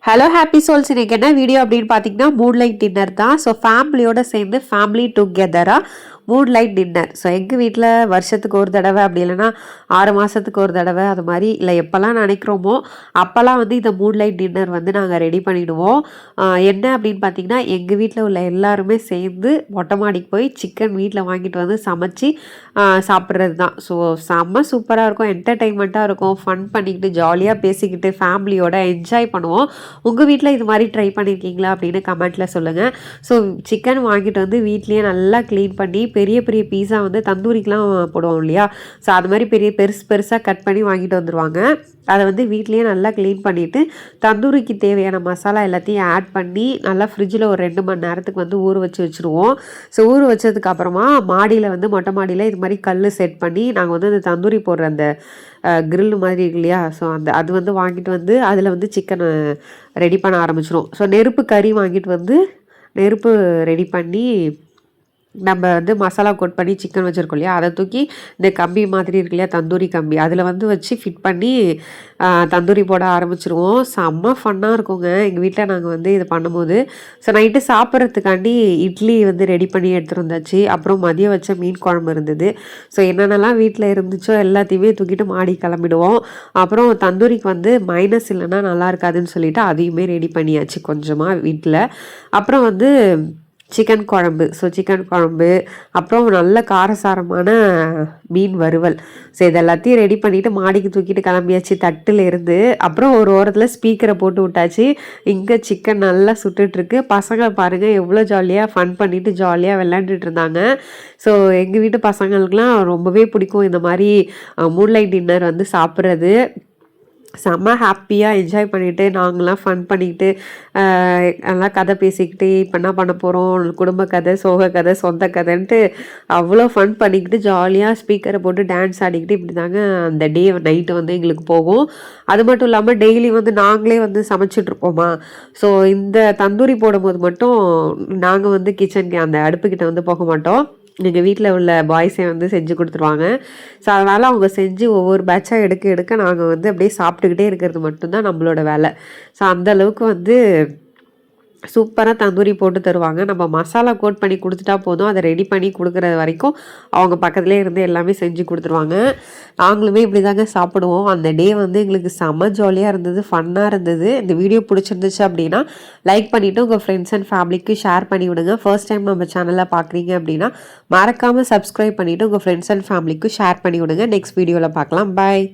Hello happy souls, இன்னைக்கு என்ன video அப்படின்னு பார்த்தீங்கன்னா மூட் லைட் டின்னர் தான். ஸோ ஃபேமிலியோட சேர்ந்து ஃபேமிலி டுகெதராக மூட் லைட் டின்னர். ஸோ எங்கள் வீட்டில் வருஷத்துக்கு ஒரு தடவை, அப்படி இல்லைன்னா 6 மாதத்துக்கு ஒரு தடவை, அது மாதிரி இல்லை எப்போல்லாம் நினைக்கிறோமோ அப்போல்லாம் வந்து இந்த மூட் லைட் டின்னர் வந்து நாங்கள் ரெடி பண்ணிவிடுவோம். என்ன அப்படின்னு பார்த்தீங்கன்னா எங்கள் வீட்டில் உள்ள எல்லாருமே சேர்ந்து மொட்டை மாடிக்கு போய் சிக்கன் வீட்டில் வாங்கிட்டு வந்து சமைச்சு சாப்பிட்றது தான். ஸோ செம்ம சூப்பராக இருக்கும், என்டர்டெயின்மெண்ட்டாக இருக்கும், ஃபன் பண்ணிக்கிட்டு ஜாலியாக பேசிக்கிட்டு ஃபேமிலியோட என்ஜாய் பண்ணுவோம். உங்கள் வீட்டில் இது மாதிரி ட்ரை பண்ணியிருக்கீங்களா அப்படின்னு கமெண்ட்டில் சொல்லுங்கள். ஸோ சிக்கன் வாங்கிட்டு வந்து வீட்லேயே நல்லா க்ளீன் பண்ணி பெரிய பெரிய பீஸா வந்து தந்தூரிக்கெலாம் போடுவோம் இல்லையா, ஸோ அது மாதிரி பெருசாக கட் பண்ணி வாங்கிட்டு வந்துடுவாங்க. அதை வந்து வீட்லேயே நல்லா க்ளீன் பண்ணிவிட்டு தந்தூரிக்கு தேவையான மசாலா எல்லாத்தையும் ஆட் பண்ணி நல்லா ஃப்ரிட்ஜில் ஒரு 2 மணி நேரத்துக்கு வந்து ஊற வச்சுருவோம். ஸோ ஊற வச்சதுக்கப்புறமா மாடியில் வந்து மொட்டை மாடியில் இது மாதிரி கல் செட் பண்ணி நாங்கள் வந்து அந்த தந்தூரி போடுற அந்த கிரில் மாதிரி இருக்கு இல்லையா, ஸோ அது வந்து வாங்கிட்டு வந்து அதில் வந்து சிக்கனை ரெடி பண்ண ஆரம்பிச்சிடும். ஸோ நெருப்பு கறி வாங்கிட்டு வந்து நெருப்பு ரெடி பண்ணி நம்ம வந்து மசாலா கோட் பண்ணி சிக்கன் வச்சுருக்கோம் இல்லையா, அதை தூக்கி இந்த கம்பி மாதிரி இருக்கு இல்லையா, தந்தூரி கம்பி, அதில் வந்து வச்சு ஃபிட் பண்ணி தந்தூரி போட ஆரம்பிச்சிருவோம். செம்ம ஃபன்னாக இருக்குங்க எங்கள் வீட்டில் நாங்கள் வந்து இது பண்ணும்போது. ஸோ நைட்டு சாப்பிட்றதுக்காண்டி இட்லி வந்து ரெடி பண்ணி எடுத்துகிட்டு வந்தாச்சு. அப்புறம் மதியம் வச்ச மீன் குழம்பு இருந்தது. ஸோ என்னென்னலாம் வீட்டில் இருந்துச்சோ எல்லாத்தையுமே தூக்கிட்டு மாடி கிளம்பிடுவோம். அப்புறம் தந்தூரிக்கு வந்து மைனஸ் இல்லைன்னா நல்லா இருக்காதுன்னு சொல்லிவிட்டு அதையுமே ரெடி பண்ணியாச்சு கொஞ்சமாக வீட்டில். அப்புறம் வந்து சிக்கன் குழம்பு, ஸோ சிக்கன் குழம்பு, அப்புறம் நல்ல காரசாரமான மீன் வறுவல். ஸோ இது எல்லாத்தையும் ரெடி பண்ணிவிட்டு மாடிக்கு தூக்கிட்டு கிளம்பியாச்சு தட்டில் இருந்து. அப்புறம் ஒரு ஓரத்தில் ஸ்பீக்கரை போட்டு விட்டாச்சு. இங்கே சிக்கன் நல்லா சுட்டுட்ருக்கு. பசங்க பாருங்கள் எவ்வளோ ஜாலியாக ஃபன் பண்ணிவிட்டு ஜாலியாக விளையாண்டுட்டு இருந்தாங்க. ஸோ எங்கள் வீட்டு பசங்களுக்குலாம் ரொம்பவே பிடிக்கும் இந்த மாதிரி மூட் லைட் டின்னர் வந்து சாப்பிட்றது. செம்ம ஹாப்பியாக என்ஜாய் பண்ணிவிட்டு நாங்களாம் ஃபன் பண்ணிக்கிட்டு நல்லா கதை பேசிக்கிட்டு இப்போ என்ன பண்ண போகிறோம், குடும்ப கதை, சோக கதை, சொந்த கதைன்ட்டு அவ்வளோ ஃபன் பண்ணிக்கிட்டு ஜாலியாக ஸ்பீக்கரை போட்டு டான்ஸ் ஆடிக்கிட்டு இப்படி தாங்க அந்த டே நைட்டு வந்து எங்களுக்கு போகும். அது மட்டும் இல்லாமல் டெய்லி வந்து நாங்களே வந்து சமைச்சிட்ருப்போமா, ஸோ இந்த தந்தூரி போடும்போது மட்டும் நாங்கள் வந்து கிச்சனுக்கு அந்த அடுப்புக்கிட்ட வந்து போக மாட்டோம். எங்கள் வீட்டில் உள்ள பாய்ஸை வந்து செஞ்சு கொடுத்துருவாங்க. ஸோ அதனால் அவங்க செஞ்சு ஒவ்வொரு பேட்சாக எடுக்க நாங்கள் வந்து அப்படியே சாப்பிட்டுக்கிட்டே இருக்கிறது மட்டும்தான் நம்மளோட வேலை. ஸோ அந்தளவுக்கு வந்து சூப்பராக தந்தூரி போட்டு தருவாங்க. நம்ம மசாலா கோட் பண்ணி கொடுத்துட்டா போதும், அதை ரெடி பண்ணி கொடுக்குற வரைக்கும் அவங்க பக்கத்துலேயே இருந்து எல்லாமே செஞ்சு கொடுத்துருவாங்க. நாங்களுமே இப்படி தாங்க சாப்பிடுவோம். அந்த டே வந்து எங்களுக்கு செம்ம ஜாலியாக இருந்தது, ஃபன்னாக இருந்தது. இந்த வீடியோ பிடிச்சிருந்துச்சு அப்படின்னா லைக் பண்ணிவிட்டு உங்கள் ஃப்ரெண்ட்ஸ் அண்ட் ஃபேமிலிக்கு ஷேர் பண்ணி விடுங்க. ஃபர்ஸ்ட் டைம் நம்ம சேனலில் பார்க்குறீங்க அப்படின்னா மறக்காமல் சப்ஸ்கிரைப் பண்ணிவிட்டு உங்கள் ஃப்ரெண்ட்ஸ் அண்ட் ஃபேமிலிக்கு ஷேர் பண்ணி விடுங்க. நெக்ஸ்ட் வீடியோவில் பார்க்கலாம். பாய்.